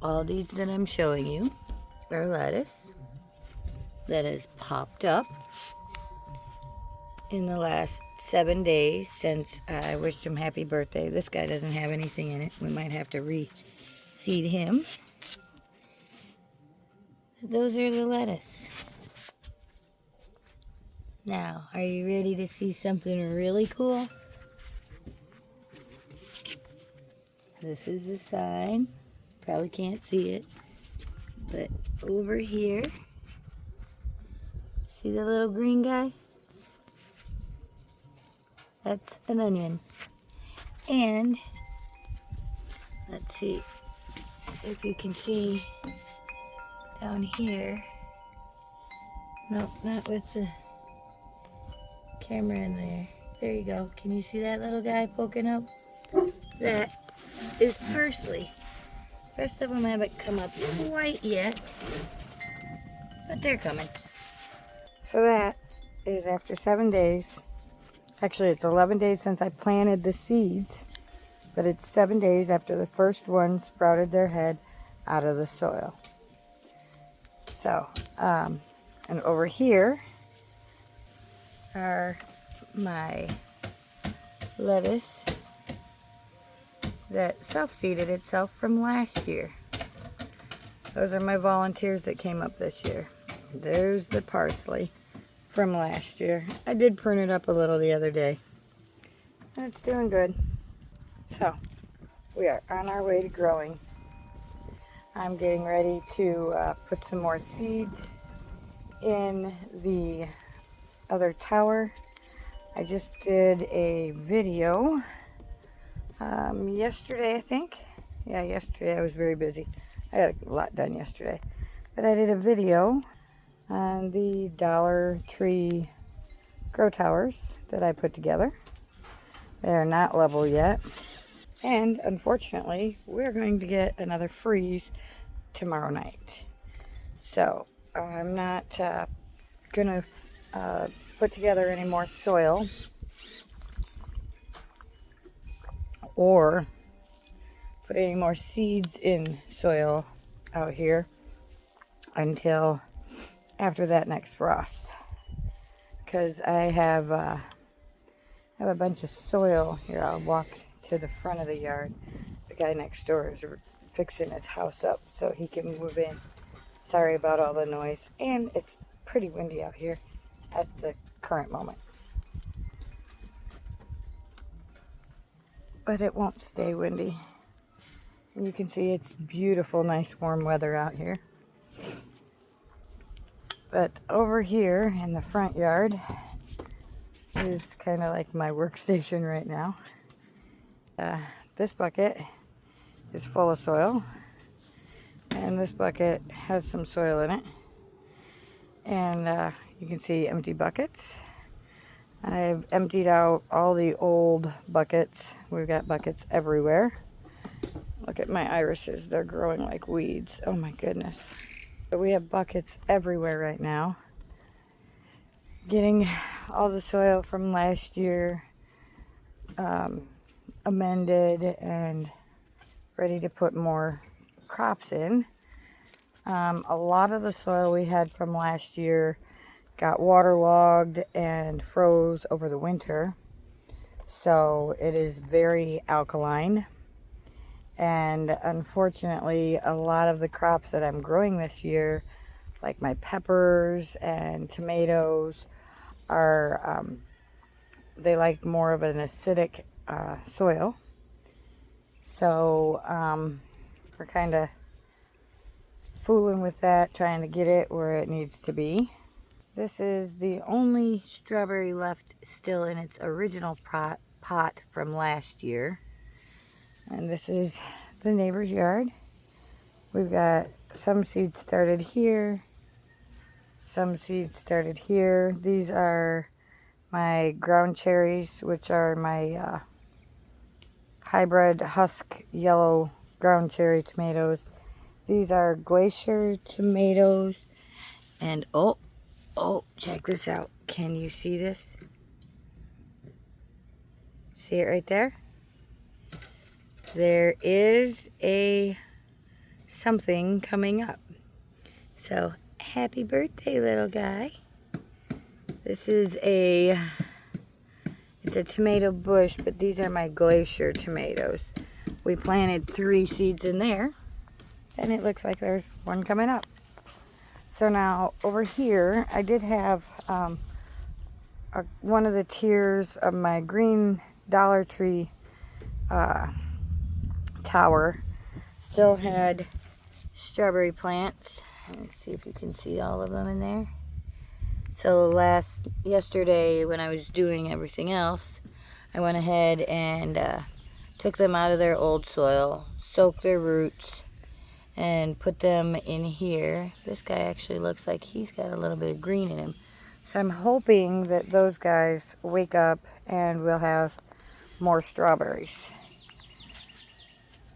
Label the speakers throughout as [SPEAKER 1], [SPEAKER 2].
[SPEAKER 1] all these that I'm showing you are lettuce that has popped up in the last 7 days since I wished him happy birthday. This guy doesn't have anything in it. We might have to reseed him. Those are the lettuce. Now, are you ready to see something really cool? This is the sign. Probably can't see it. But over here, see the little green guy? That's an onion. And, let's see if you can see down here. Nope, not with the camera in there. There you go. Can you see that little guy poking up? That is parsley. The rest of them haven't come up quite yet, but they're coming. So that is after 7 days. Actually, it's 11 days since I planted the seeds, but it's 7 days after the first one sprouted their head out of the soil. So, and over here are my lettuce that self-seeded itself from last year. Those are my volunteers that came up this year. There's the parsley from last year. I did prune it up a little the other day, and it's doing good. So, we are on our way to growing. I'm getting ready to put some more seeds in the other tower. I just did a video yesterday, I think. Yeah, yesterday. I was very busy. I got a lot done yesterday. But I did a video on the Dollar Tree grow towers that I put together. They are not level yet. And unfortunately, we're going to get another freeze tomorrow night. So I'm not going to put together any more soil or put any more seeds in soil out here until after that next frost, because I have a bunch of soil here. I'll walk to the front of the yard. The guy next door is fixing his house up so he can move in. Sorry about all the noise, and it's pretty windy out here at the current moment. But it won't stay windy. You can see it's beautiful, nice warm weather out here. But over here in the front yard is kind of like my workstation right now. This bucket is full of soil, and this bucket has some soil in it. And you can see empty buckets. I've emptied out all the old buckets. We've got buckets everywhere. Look at my irises. They're growing like weeds. Oh my goodness. But we have buckets everywhere right now. Getting all the soil from last year amended and ready to put more crops in. A lot of the soil we had from last year got waterlogged and froze over the winter, so it is very alkaline. And unfortunately, a lot of the crops that I'm growing this year, like my peppers and tomatoes, are they like more of an acidic soil. So we're kind of fooling with that, trying to get it where it needs to be. This is the only strawberry left still in its original pot from last year. And this is the neighbor's yard. We've got some seeds started here, some seeds started here. These are my ground cherries, which are my hybrid husk yellow ground cherry tomatoes. These are Glacier tomatoes. And oh, check this out. Can you see this? See it right there? There is a something coming up. So happy birthday, little guy. This is it's a tomato bush, but these are my Glacier tomatoes. We planted 3 seeds in there, and it looks like there's one coming up. So now over here, I did have one of the tiers of my green Dollar Tree tower still had strawberry plants. Let's see if you can see all of them in there. So yesterday when I was doing everything else, I went ahead and took them out of their old soil, soaked their roots, and put them in here. This guy actually looks like he's got a little bit of green in him. So I'm hoping that those guys wake up and we'll have more strawberries.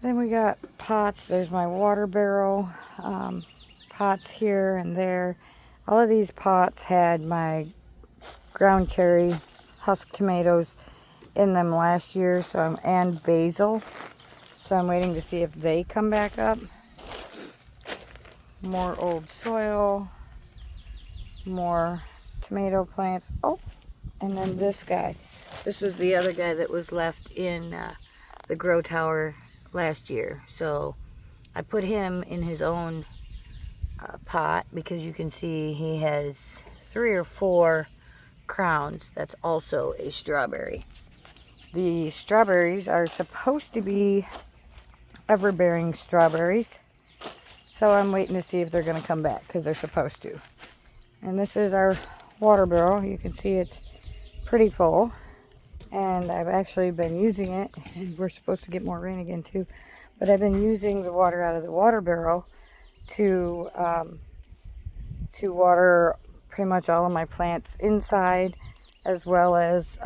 [SPEAKER 1] Then we got pots. There's my water barrel, pots here and there. All of these pots had my ground cherry husk tomatoes in them last year, and basil. So I'm waiting to see if they come back up. More old soil, more tomato plants. Oh, and then this guy. This was the other guy that was left in the grow tower last year. So I put him in his own pot because you can see he has 3 or 4 crowns. That's also a strawberry. The strawberries are supposed to be ever-bearing strawberries. So I'm waiting to see if they're going to come back because they're supposed to. And this is our water barrel. You can see it's pretty full. And I've actually been using it. And we're supposed to get more rain again too. But I've been using the water out of the water barrel to water pretty much all of my plants inside, as well as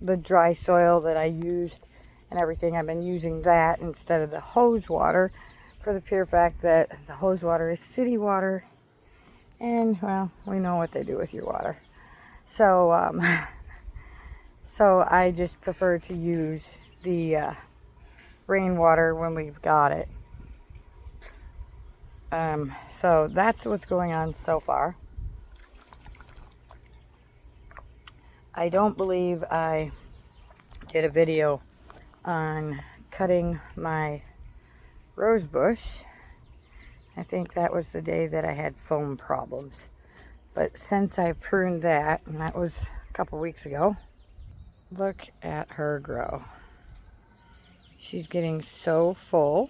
[SPEAKER 1] the dry soil that I used and everything. I've been using that instead of the hose water, for the pure fact that the hose water is city water, and well, we know what they do with your water. So so I just prefer to use the rainwater when we've got it. So that's what's going on so far. I don't believe I did a video on cutting my rose bush. I think that was the day that I had foam problems. But since I pruned that, and that was a couple weeks ago, look at her grow. She's getting so full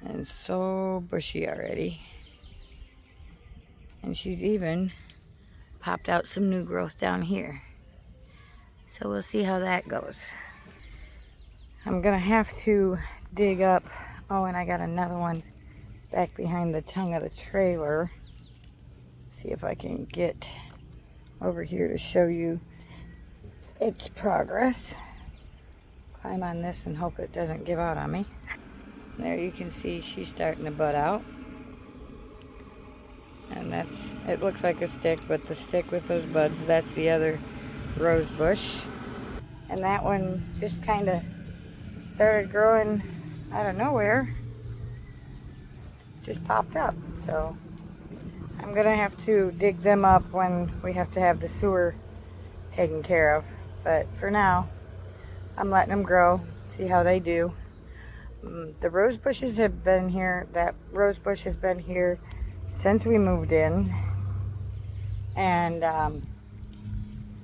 [SPEAKER 1] and so bushy already. And she's even popped out some new growth down here. So we'll see how that goes. I'm gonna have to dig up, oh, and I got another one back behind the tongue of the trailer. See if I can get over here to show you its progress. Climb on this and hope it doesn't give out on me. There you can see she's starting to bud out. And it looks like a stick, but the stick with those buds, that's the other rose bush. And that one just kind of started growing out of nowhere. Just popped up. So I'm gonna have to dig them up when we have to have the sewer taken care of. But for now, I'm letting them grow, see how they do. The rose bushes have been here. That rose bush has been here since we moved in, and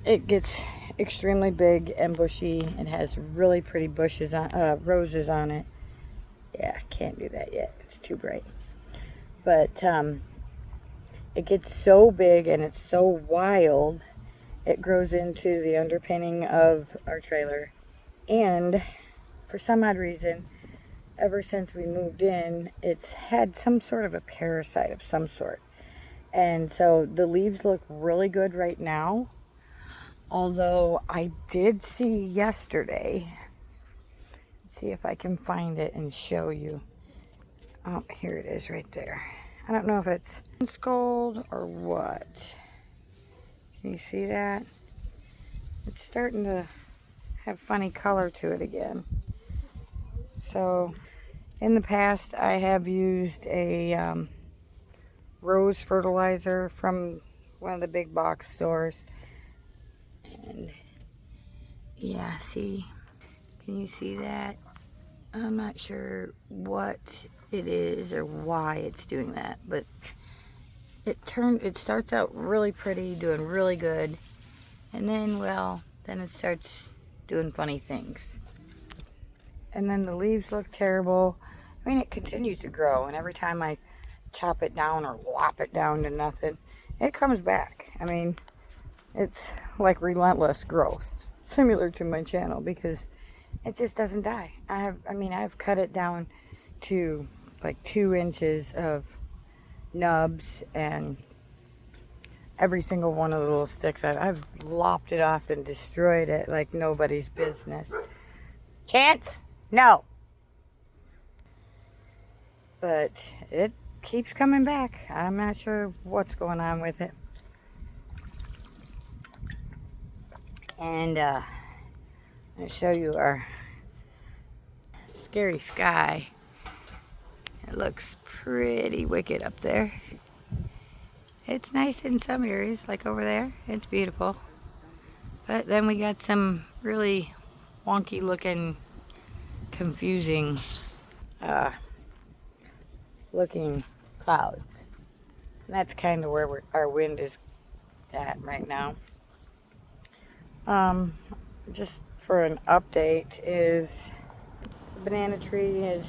[SPEAKER 1] it gets extremely big and bushy. It has really pretty bushes on roses on it. Yeah, can't do that yet. It's too bright. But it gets so big and it's so wild. It grows into the underpinning of our trailer, and for some odd reason, ever since we moved in, it's had some sort of a parasite of some sort. And so the leaves look really good right now. Although I did see yesterday, let's see if I can find it and show you. Oh, here it is right there. I don't know if it's scold or what. Can you see that? It's starting to have funny color to it again. So in the past, I have used a rose fertilizer from one of the big box stores. And yeah, see, can you see that? I'm not sure what it is or why it's doing that, but it starts out really pretty, doing really good, and then, well, then it starts doing funny things. And then the leaves look terrible. I mean, it continues to grow, and every time I chop it down or lop it down to nothing, it comes back. I mean, it's like relentless growth, similar to my channel, because it just doesn't die. I've cut it down to like 2 inches of nubs, and every single one of the little sticks, I've lopped it off and destroyed it like nobody's business. Chance? No. But it keeps coming back. I'm not sure what's going on with it. And I'll show you our scary sky. It looks pretty wicked up there. It's nice in some areas, like over there. It's beautiful. But then we got some really wonky looking, confusing looking clouds. And that's kind of where our wind is at right now. Just for an update, is the banana tree is,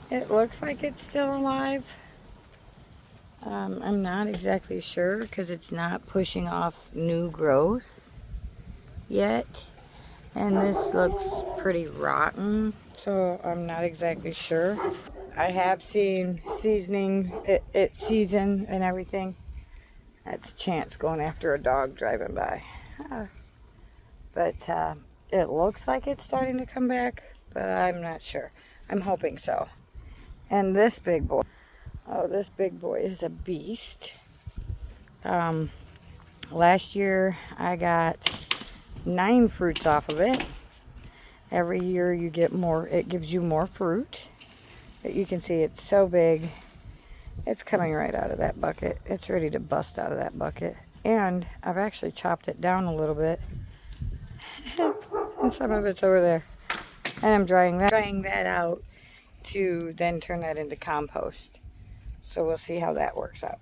[SPEAKER 1] it looks like it's still alive. I'm not exactly sure because it's not pushing off new growth yet. And this looks pretty rotten, so I'm not exactly sure. I have seen seasoning, it season and everything. That's Chance going after a dog driving by. But it looks like it's starting to come back, but I'm not sure. I'm hoping so. And this big boy. Oh, this big boy is a beast. Last year I got 9 fruits off of it. Every year you get more, it gives you more fruit. But you can see it's so big. It's coming right out of that bucket. It's ready to bust out of that bucket. And I've actually chopped it down a little bit. And some of it's over there. And I'm drying that out to then turn that into compost. So we'll see how that works out.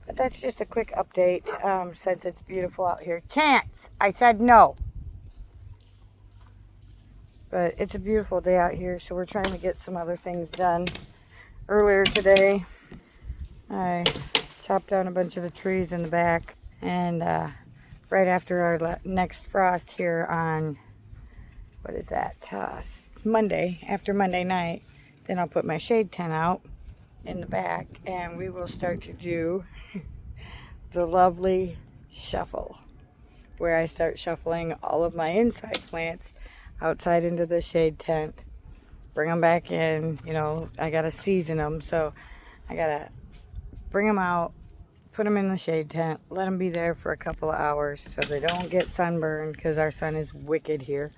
[SPEAKER 1] But that's just a quick update since it's beautiful out here. Chance! I said no. But it's a beautiful day out here, so we're trying to get some other things done. Earlier today, I chopped down a bunch of the trees in the back. And right after our next frost here on, what is that, Monday, after Monday night, then I'll put my shade tent out in the back, and we will start to do the lovely shuffle, where I start shuffling all of my inside plants outside into the shade tent, bring them back in. You know, I gotta season them, so I gotta bring them out, put them in the shade tent, let them be there for a couple of hours so they don't get sunburned, because our sun is wicked here.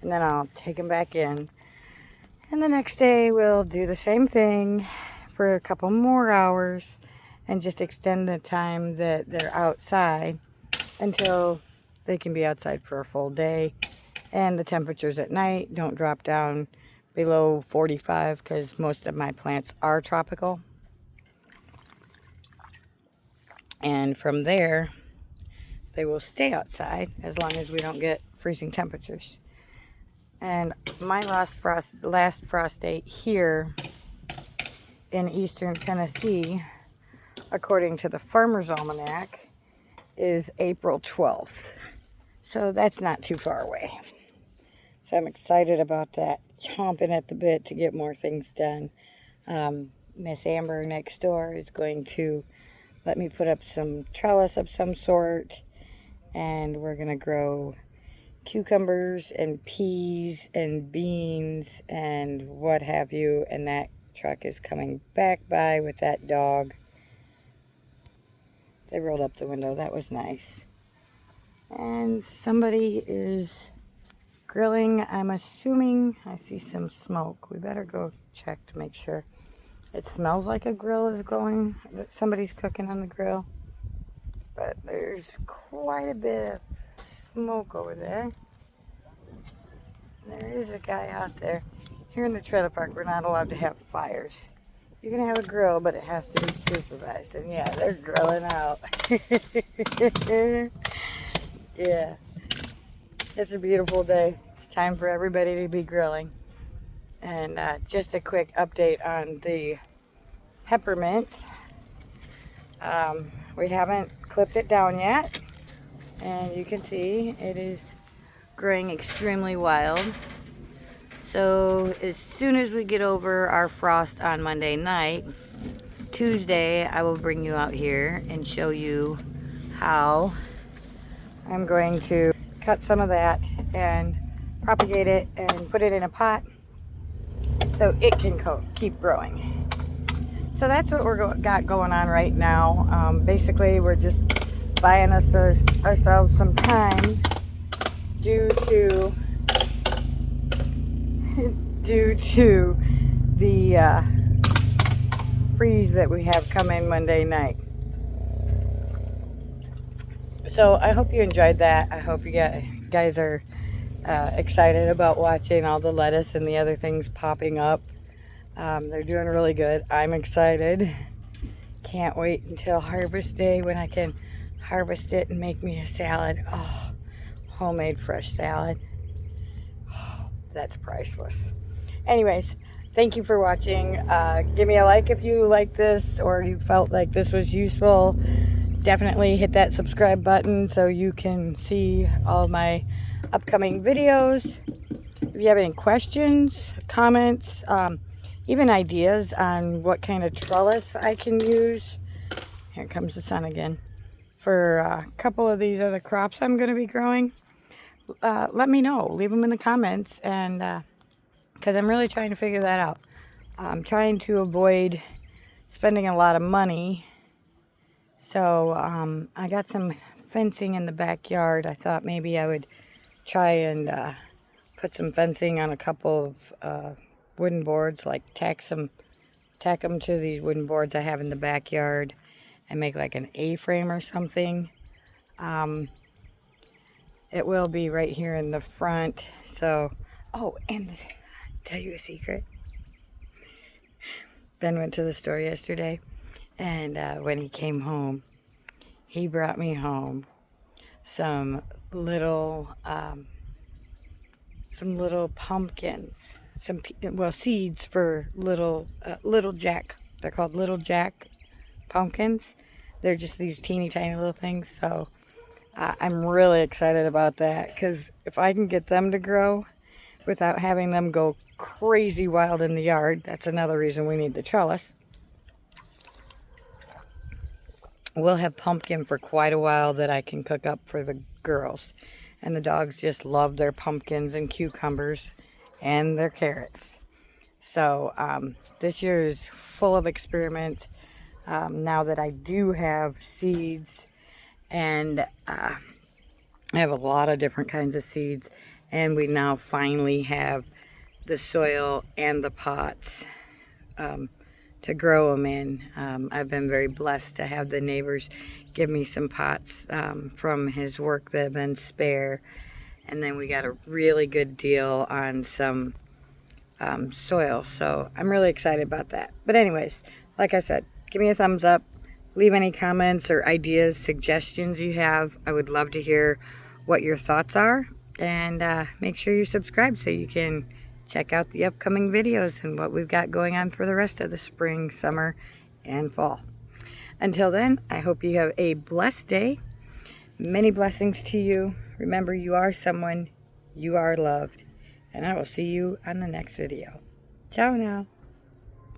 [SPEAKER 1] And then I'll take them back in, and the next day we'll do the same thing for a couple more hours and just extend the time that they're outside until they can be outside for a full day. And the temperatures at night don't drop down below 45, because most of my plants are tropical. And from there, they will stay outside as long as we don't get freezing temperatures. And my last frost date here in eastern Tennessee, according to the Farmer's Almanac, is April 12th. So that's not too far away. So I'm excited about that, chomping at the bit to get more things done. Miss Amber next door is going to let me put up some trellis of some sort, and we're going to grow cucumbers and peas and beans and what have you. And that truck is coming back by with that dog. They rolled up the window. That was nice. And somebody is grilling. I'm assuming I see some smoke. We better go check to make sure. It smells like a grill is going, that somebody's cooking on the grill. But there's quite a bit of smoke over there. There is a guy out there. Here in the trailer park, we're not allowed to have fires. You can have a grill, but it has to be supervised. And yeah, they're grilling out. Yeah. It's a beautiful day. It's time for everybody to be grilling. And just a quick update on the peppermint. We haven't clipped it down yet. And you can see it is growing extremely wild. So as soon as we get over our frost on Monday night, Tuesday I will bring you out here and show you how I'm going to cut some of that and propagate it and put it in a pot so it can keep growing. So that's what got going on right now. Basically, we're just buying ourselves some time due to the freeze that we have coming Monday night. So I hope you enjoyed that. I hope you guys are excited about watching all the lettuce and the other things popping up. They're doing really good. I'm excited. Can't wait until harvest day when I can harvest it and make me a salad. Oh, homemade fresh salad. Oh, that's priceless. Anyways, thank you for watching. Give me a like if you like this or you felt like this was useful. Definitely hit that subscribe button so you can see all my upcoming videos. If you have any questions, comments, even ideas on what kind of trellis I can use. Here comes the sun again. For a couple of these other crops I'm going to be growing. Let me know. Leave them in the comments, and because I'm really trying to figure that out. I'm trying to avoid spending a lot of money. So I got some fencing in the backyard. I thought maybe I would try and put some fencing on a couple of wooden boards, like tack them to these wooden boards I have in the backyard and make like an A-frame or something. It will be right here in the front. So, oh, and tell you a secret. Ben went to the store yesterday, and when he came home, he brought me home some little pumpkins, seeds for little Jack. They're called Little Jack pumpkins. They're just these teeny tiny little things. So I'm really excited about that, because if I can get them to grow without having them go crazy wild in the yard, that's another reason we need the trellis. We'll have pumpkin for quite a while that I can cook up for the girls. And the dogs just love their pumpkins and cucumbers and their carrots. So this year is full of experiments. Now that I do have seeds, and I have a lot of different kinds of seeds, and we now finally have the soil and the pots to grow them in. I've been very blessed to have the neighbors give me some pots from his work that have been spare, and then we got a really good deal on some soil, so I'm really excited about that. But anyways, like I said, give me a thumbs up, leave any comments or ideas, suggestions you have. I would love to hear what your thoughts are, and make sure you subscribe so you can check out the upcoming videos and what we've got going on for the rest of the spring, summer, and fall. Until then, I hope you have a blessed day. Many blessings to you. Remember, you are someone, you are loved, and I will see you on the next video. Ciao now.